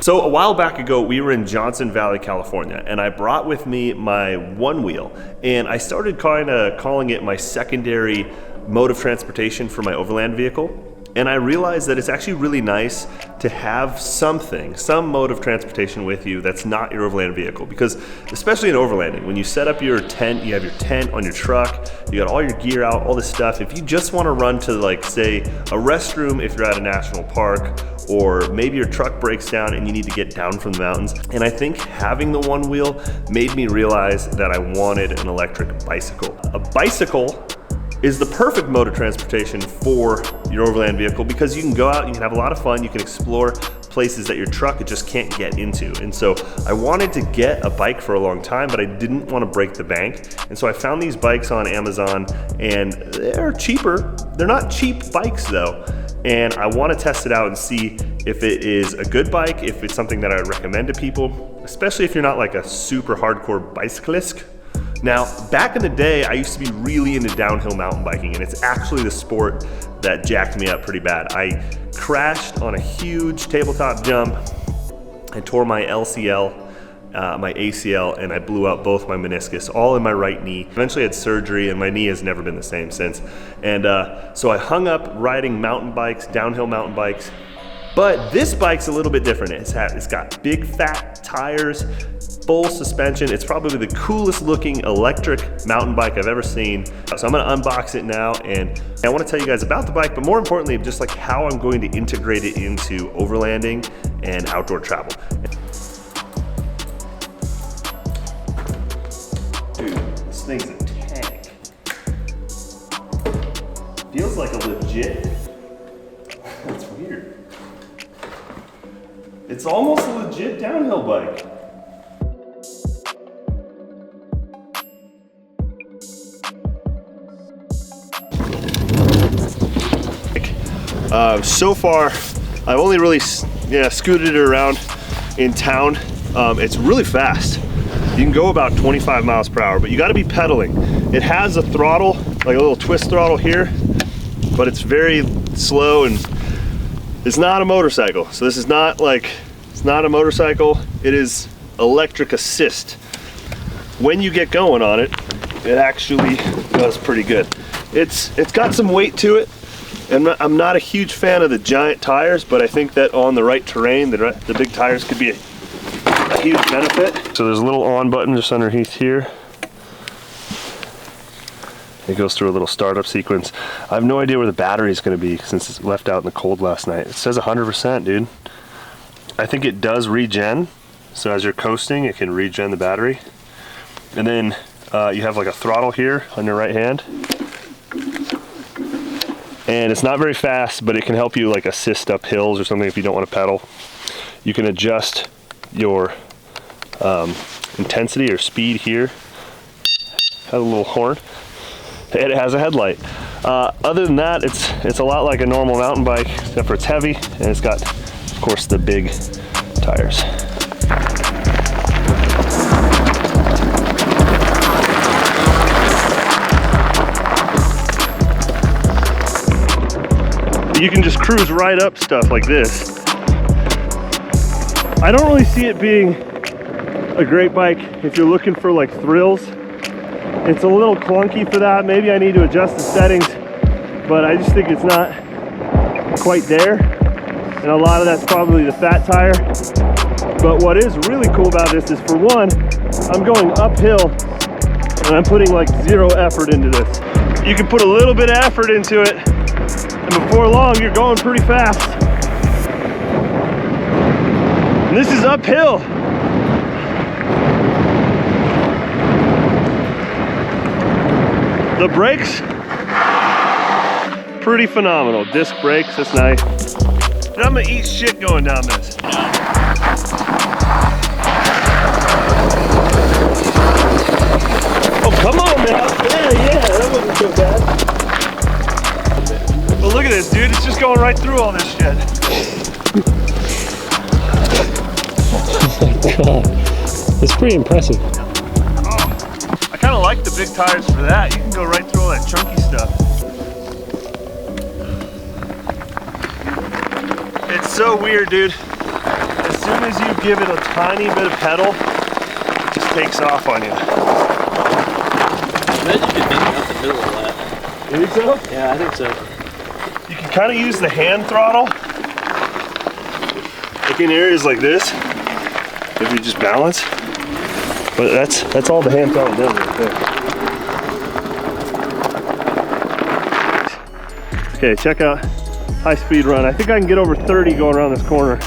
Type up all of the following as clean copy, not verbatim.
So a while back ago, we were in Johnson Valley, California, and I brought with me my one wheel, and I started kind of calling it my secondary mode of transportation for my overland vehicle. And I realized that it's actually really nice to have some mode of transportation with you that's not your overland vehicle, because especially in overlanding, when you set up your tent, you have your tent on your truck, you got all your gear out, all this stuff. If you just want to run to, like, say, a restroom if you're at a national park, or maybe your truck breaks down and you need to get down from the mountains. And I think having the one wheel made me realize that I wanted an electric bicycle. A bicycle is the perfect mode of transportation for your overland vehicle, because you can go out, you can have a lot of fun, you can explore places that your truck just can't get into. And so I wanted to get a bike for a long time, but I didn't want to break the bank. And so I found these bikes on Amazon, and they're cheaper. They're not cheap bikes though. And I want to test it out and see if it is a good bike, if it's something that I would recommend to people, especially if you're not like a super hardcore bicyclist. Now, back in the day, I used to be really into downhill mountain biking, and it's actually the sport that jacked me up pretty bad. I crashed on a huge tabletop jump. I tore my LCL, my ACL, and I blew out both my meniscus, all in my right knee. Eventually had surgery, and my knee has never been the same since. And so I hung up riding mountain bikes, downhill mountain bikes. But this bike's a little bit different. It's got big fat tires, full suspension. It's probably the coolest looking electric mountain bike I've ever seen. So I'm gonna unbox it now, and I wanna tell you guys about the bike, but more importantly, just like how I'm going to integrate it into overlanding and outdoor travel. Dude, this thing's a tank. Feels like a legit, that's weird. It's almost a legit downhill bike. So far, I've only really scooted it around in town. It's really fast. You can go about 25 miles per hour, but you got to be pedaling. It has a throttle, like a little twist throttle here, but it's very slow, and it's not a motorcycle. So this is not like, it's not a motorcycle. It is electric assist. When you get going on it, it actually does pretty good. It's got some weight to it. And I'm not a huge fan of the giant tires, but I think that on the right terrain, the big tires could be a huge benefit. So there's a little on button just underneath here. It goes through a little startup sequence. I have no idea where the battery is going to be since it's left out in the cold last night. It says 100%, dude. I think it does regen. So as you're coasting, it can regen the battery. And then you have like a throttle here on your right hand. And it's not very fast, but it can help you like assist up hills or something if you don't want to pedal. You can adjust your intensity or speed here. Has a little horn. It has a headlight. Other than that, it's a lot like a normal mountain bike, except for it's heavy, and it's got, of course, the big tires. You can just cruise right up stuff like this. I don't really see it being a great bike if you're looking for like thrills. It's a little clunky for that. Maybe I need to adjust the settings, but I just think it's not quite there. And a lot of that's probably the fat tire. But what is really cool about this is, for one, I'm going uphill and I'm putting like zero effort into this. You can put a little bit of effort into it, and before long, you're going pretty fast. And this is uphill. The brakes, pretty phenomenal. Disc brakes, that's nice. And I'm gonna eat shit going down this. Oh, come on, man. Yeah, that wasn't so bad. But look at this, dude. It's just going right through all this shit. Oh my God. It's pretty impressive. I kind of like the big tires for that. You can go right through all that chunky stuff. It's so weird, dude. As soon as you give it a tiny bit of pedal, it just takes off on you. I bet you could make it up the middle of that. You think so? Yeah, I think so. You can kind of use the hand throttle, like in areas like this, if you just balance. But that's all the hand throttle does right there. Okay, check out high speed run. I think I can get over 30 going around this corner.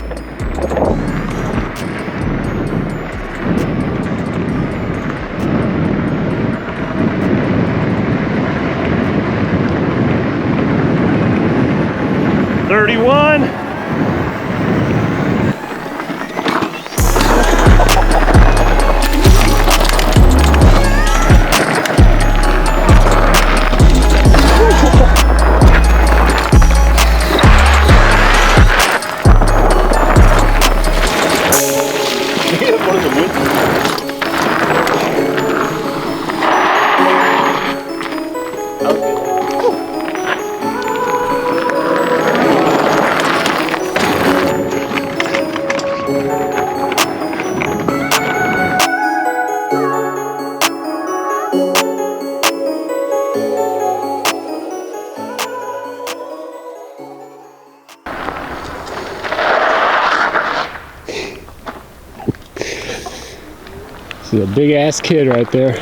This is a big ass kid right there.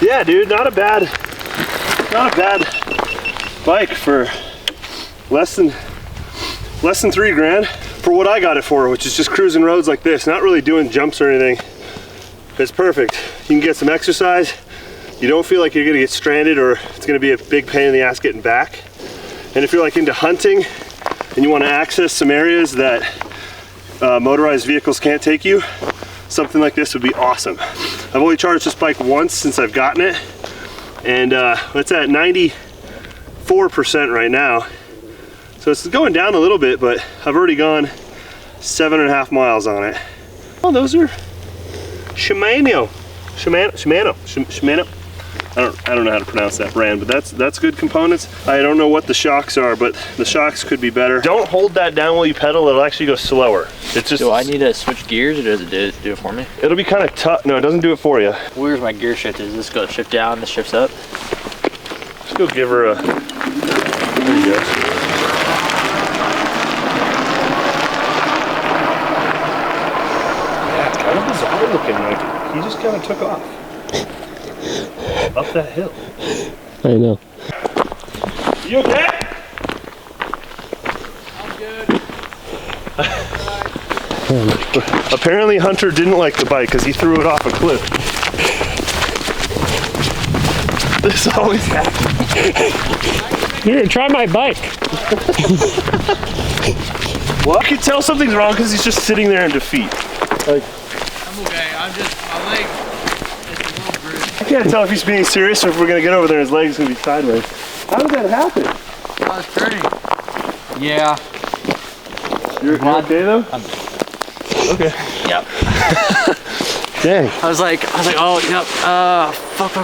Yeah, dude, not a bad bike for less than $3 grand for what I got it for, which is just cruising roads like this, not really doing jumps or anything. It's perfect. You can get some exercise. You don't feel like you're gonna get stranded or it's gonna be a big pain in the ass getting back. And if you're like into hunting and you want to access some areas that motorized vehicles can't take you, something like this would be awesome. I've only charged this bike once since I've gotten it, and it's at 94% right now. So it's going down a little bit, but I've already gone 7.5 miles on it. Oh, those are Shimano. I don't know how to pronounce that brand, but that's good components. I don't know what the shocks are, but the shocks could be better. Don't hold that down while you pedal, it'll actually go slower. It's just. Do I need to switch gears or does it do it for me? It'll be kind of tough. No, it doesn't do it for you. Where's my gear shift? Does this go shift down, this shifts up? Just go give her a, there you go. Yeah, it's kind of bizarre looking, like he just kind of took off. Up that hill. I know. You okay? I'm good. Apparently Hunter didn't like the bike because he threw it off a cliff. This always happens. Here, try my bike. Well, I can tell something's wrong because he's just sitting there in defeat. Like, I'm okay. I'm just, my leg is a little bruised. I can't tell if he's being serious or if we're gonna get over there and his leg's gonna be sideways. How did that happen? I was turning. Yeah. You're okay though? Okay. Yep. Dang. I was like, oh, yep. Fuck.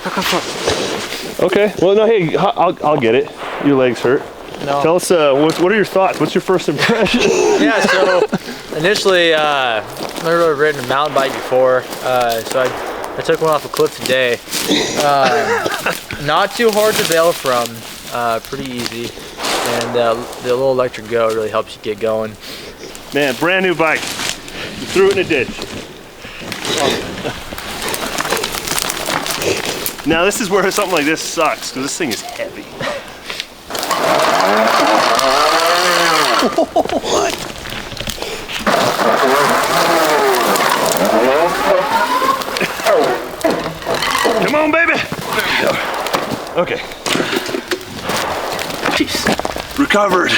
Okay. Well, no, hey, I'll get it. Your legs hurt. No. Tell us, what are your thoughts? What's your first impression? Yeah, so initially, I've never ridden a mountain bike before, so I took one off a cliff today. Not too hard to bail from, pretty easy, and the little electric go really helps you get going. Man, brand new bike. You threw it in a ditch. Now this is where something like this sucks, because this thing is heavy. What? Come on, baby. There we go. Okay. Jeez. Recovered.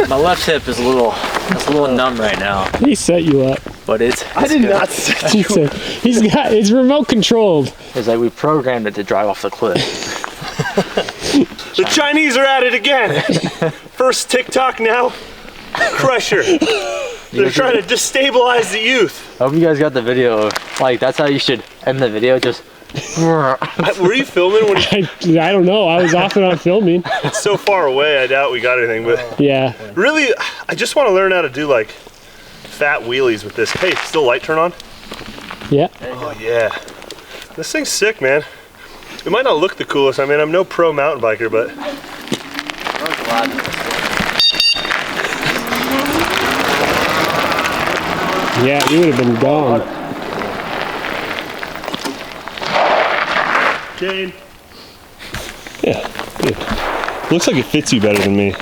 My left hip is a little numb right now, He set you up. but it's I did good. not set you up. It's remote controlled. It's like we programmed it to drive off the cliff. The Chinese are at it again. First TikTok, now Cryusher. They're trying to destabilize the youth. I hope you guys got the video. Like, that's how you should end the video. Just. Were you filming when I don't know. I was off and on filming. it's so far away? I doubt we got anything, but Yeah. really, I just want to learn how to do like fat wheelies with this. Hey, still light turn on? Yeah. Oh yeah. This thing's sick, man. It might not look the coolest. I mean, I'm no pro mountain biker, but Yeah, you would have been gone. Jane. Yeah, good. Looks like it fits you better than me.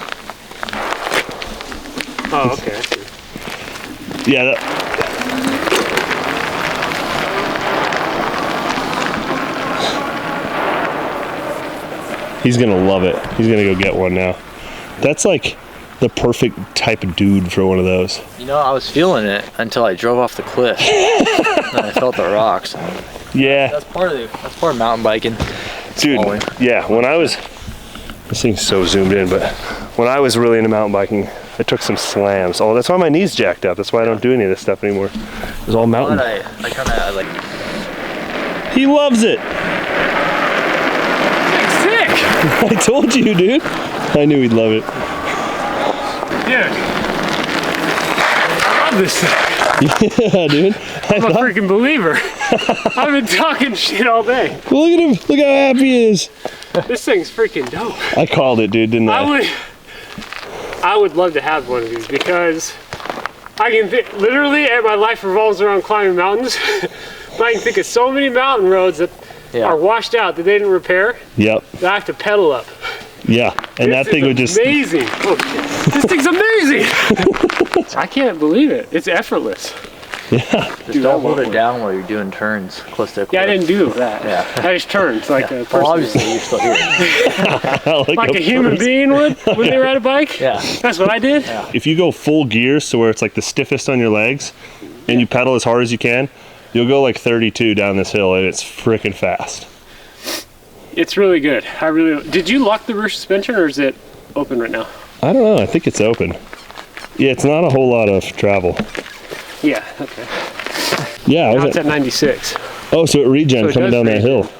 Oh, okay. I see. Yeah. He's gonna love it. He's gonna go get one now. That's like the perfect type of dude for one of those. You know, I was feeling it until I drove off the cliff. And I felt the rocks. Yeah. That's part of mountain biking. Dude, Falling. yeah, when I was, this thing's so zoomed in, but when I was really into mountain biking, I took some slams. Oh, that's why my knee's jacked up. That's why I don't do any of this stuff anymore. It was all mountain. I like. He loves it. Sick! I told you, dude. I knew he'd love it. Dude. I love this thing. Yeah, dude. I'm a freaking believer. I've been talking shit all day. Well, look at him. Look how happy he is. This thing's freaking dope. I called it, dude, didn't I? I would love to have one of these because I can literally, my life revolves around climbing mountains. But I can think of so many mountain roads that are washed out that they didn't repair. Yep. That I have to pedal up. Yeah, and that thing would just... amazing. Oh, this thing's amazing. I can't believe it. It's effortless. Yeah. Just don't hold it down while you're doing turns close to a cliff. Yeah, I didn't do that. Yeah. I just turned like a person. Well, obviously, you're still here. Like a human being would when they ride a bike? Yeah. That's what I did? Yeah. If you go full gears to where it's like the stiffest on your legs and you pedal as hard as you can, you'll go like 32 down this hill and it's freaking fast. It's really good. Did you lock the rear suspension or is it open right now? I don't know. I think it's open. Yeah, it's not a whole lot of travel. Yeah, okay. Yeah. Now it's at 96. Oh, so it regen So it coming does down that regen. hill.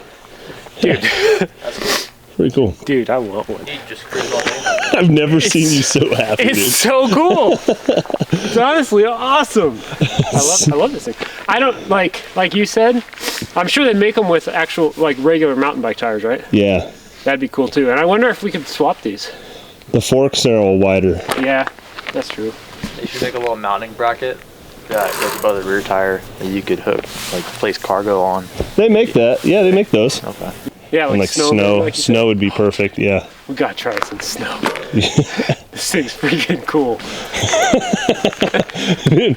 Dude. Pretty cool. Dude, I want one. I've never seen you so happy, dude. It's so cool. It's honestly awesome. I love this thing. I don't like you said, I'm sure they make them with actual like regular mountain bike tires, right? Yeah. That'd be cool too. And I wonder if we could swap these. The forks are all wider. Yeah, that's true. They should make a little mounting bracket that goes above the rear tire that you could hook, like place cargo on. They make that. Yeah, they make those. Okay. Yeah, And like snow. like you Snow said. would be perfect. Yeah. We gotta try some snow. This thing's freaking cool. Dude,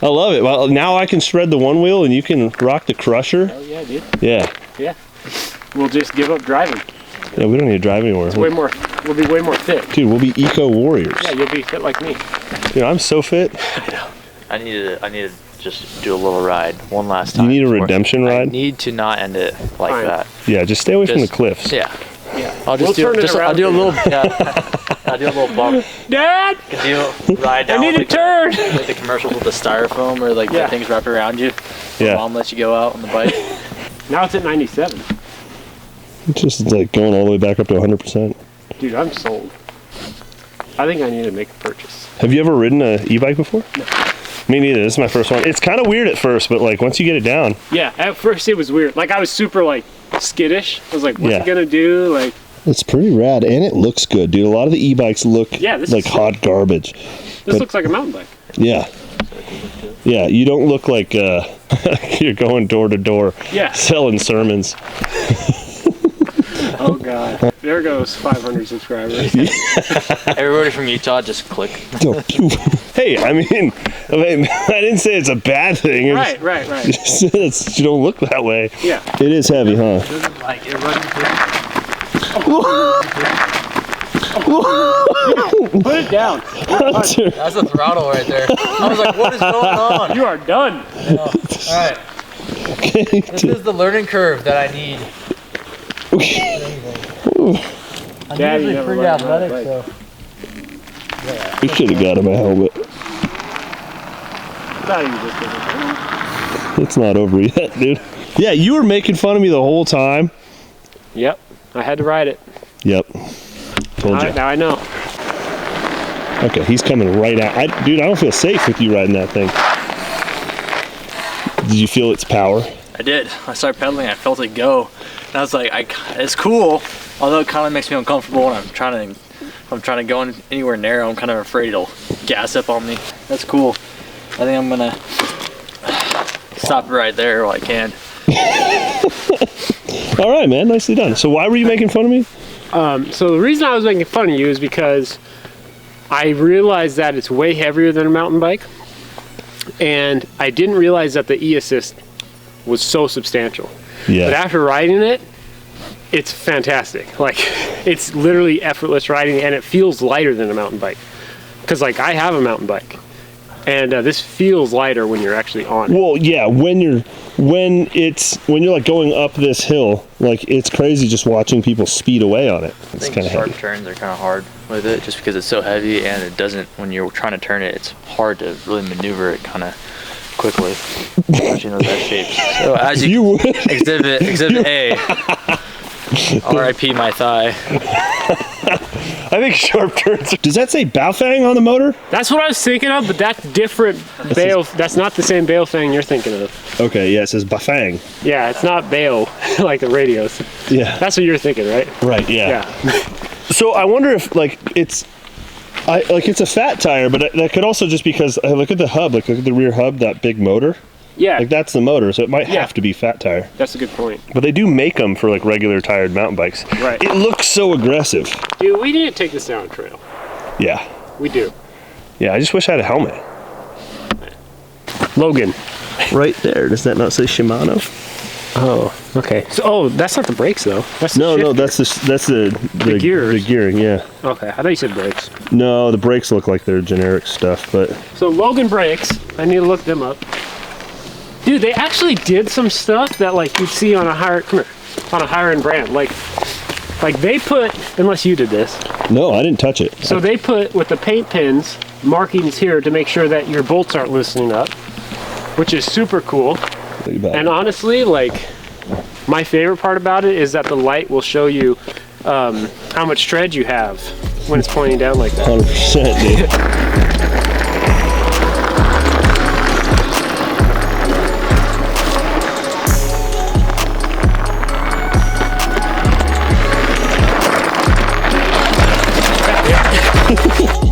I love it. Well, now I can shred the one wheel and you can rock the Cryusher. Oh yeah, dude. Yeah. Yeah. We'll just give up driving. Yeah, we don't need to drive anywhere. We'll be way more fit. Dude, we'll be eco warriors. Yeah, you'll be fit like me. Dude, I'm so fit. I need to just do a little ride one last time. You need a before- redemption I ride? need to not end it like Fine. that. Yeah, just stay away from the Just- cliffs. Yeah. Yeah. I'll just We'll turn it I'll around do a for you. little. Yeah. I'll do a little bump. Dad! Ride down. I need to like turn! Like the commercials with the styrofoam or like Yeah. the things wrapped around you. Yeah. Mom lets you go out on the bike. Now it's at 97. It's just like going all the way back up to 100%. Dude, I'm sold. I think I need to make a purchase. Have you ever ridden a e-bike before? No. Me neither. This is my first one. It's kind of weird at first, but like once you get it down. Yeah, at first it was weird. Like I was super like skittish. I was like, what's Yeah. it gonna do? Like, It's pretty rad, and it looks good, dude. A lot of the e-bikes look Yeah, this like is hot garbage. this But- looks like a mountain bike. Yeah. Yeah, you don't look like you're going door to door Yeah. selling sermons. Oh god. There goes 500 subscribers. Everybody from Utah, just click. Hey, I mean, I didn't say it's a bad thing. Right. You don't look that way. Yeah. It is heavy, huh? Like it runs. Put it down. Hunter. That's a throttle right there. I was like, what is going on? You are done. All right. Okay. This is the learning curve that I need. I'm Daddy usually never pretty rode a mountain athletic, bike. so. We should have got him a helmet. thought you just did it. It's not over yet, dude. Yeah, you were making fun of me the whole time. Yep, I had to ride it. Yep. Told you. Now I know. Okay, he's coming right out. Dude, I don't feel safe with you riding that thing. Did you feel its power? I did. I started pedaling, I felt it go. And I was like, it's cool, although it kind of makes me uncomfortable when I'm trying to go anywhere narrow. I'm kind of afraid it'll gas up on me. That's cool. I think I'm gonna stop it right there while I can. All right, man, nicely done. So why were you making fun of me? So the reason I was making fun of you is because I realized that it's way heavier than a mountain bike, and I didn't realize that the e-assist was so substantial. Yeah. But after riding it, it's fantastic. Like, it's literally effortless riding, and it feels lighter than a mountain bike. Because, like, I have a mountain bike, and this feels lighter when you're actually on it. Well, yeah, when you're like going up this hill, like it's crazy just watching people speed away on it. It's kind of sharp heavy. turns are kind of hard with it, just because it's so heavy, and it doesn't. When you're trying to turn it, it's hard to really maneuver it kind of quickly, especially in those S shapes. So as you exhibit A, R.I.P. my thigh. I think sharp turns. Does that say Baofeng on the motor? That's what I was thinking of, but that's different. That's not the same Baofeng you're thinking of. Okay, yeah, it says Bafang. Yeah, it's not Bao like the radios. Yeah. That's what you're thinking, right? Right, yeah. Yeah. So I wonder if like it's a fat tire, but that could also just because look at the hub, like look at the rear hub, that big motor. Yeah. Like that's the motor, so it might have to be fat tire. That's a good point. But they do make them for like regular tired mountain bikes. Right. It looks so aggressive. Dude, we need to take this down a trail. Yeah. We do. Yeah, I just wish I had a helmet. Logan. Right there. Does that not say Shimano? Oh, okay. So, that's not the brakes though. That's the No, shift that's the gears. The gearing, yeah. Okay, I thought you said brakes. No, the brakes look like they're generic stuff, but So Logan brakes, I need to look them up. Dude, they actually did some stuff that like you'd see on a higher end brand. Like they put, unless you did this. no, I didn't touch it. So they put with the paint pins markings here to make sure that your bolts aren't loosening up, which is super cool. And honestly, like my favorite part about it is that the light will show you how much tread you have when it's pointing down like that. 100%, dude.